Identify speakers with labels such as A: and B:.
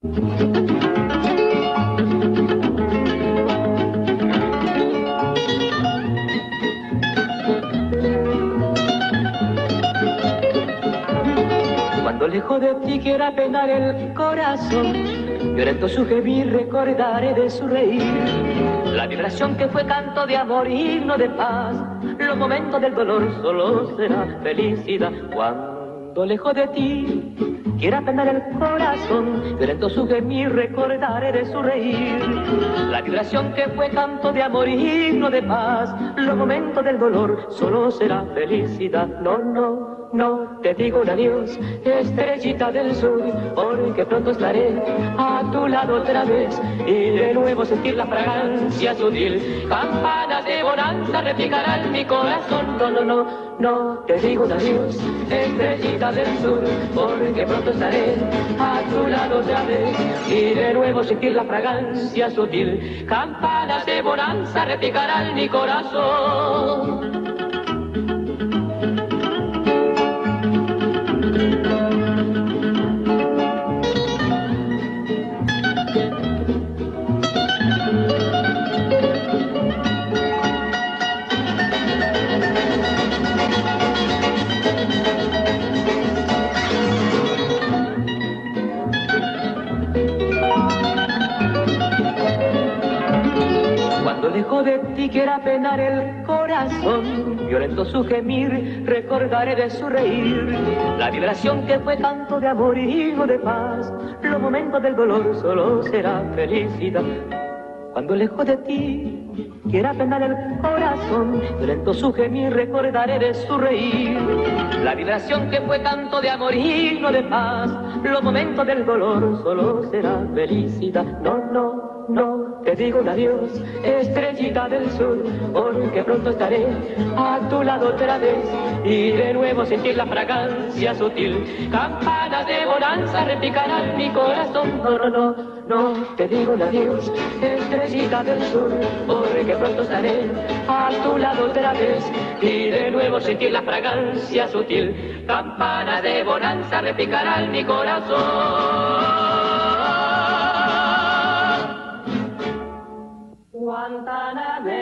A: Cuando lejos de ti quiera penar el corazón, violento su gemir recordaré de su reír. La vibración que fue canto de amor, himno de paz. Los momentos del dolor solo será felicidad. Cuando lejos de ti quiera penar el corazón, violento su gemir recordaré de su reír. La vibración que fue canto de amor, himno de paz. Los momentos del dolor solo será felicidad. No, no. No te digo un adiós, estrellita del sur, porque pronto estaré a tu lado otra vez y de nuevo sentir la fragancia sutil. Campanas de bonanza repicarán mi corazón. No, no, no, no te digo un adiós, estrellita del sur, porque pronto estaré a tu lado otra vez y de nuevo sentir la fragancia sutil. Campanas de bonanza repicarán mi corazón. Cuando lejos de ti quiera penar el corazón, violento su gemir, recordaré de su reír. La vibración que fue canto de amor y hijo de paz. Los momentos del dolor solo será felicidad. Cuando lejos de ti quiera penar el corazón, violento su gemir, recordaré de su reír. La vibración que fue canto de amor y himno de paz. Los momentos del dolor solo será felicidad. No, no. No te digo un adiós, estrellita del sur, porque pronto estaré a tu lado otra vez y de nuevo sentir la fragancia sutil. Campanas de bonanza repicarán mi corazón. No, no, no, no te digo un adiós, estrellita del sur, porque pronto estaré a tu lado otra vez y de nuevo sentir la fragancia sutil. Campanas de bonanza repicarán mi corazón. Guantanamera.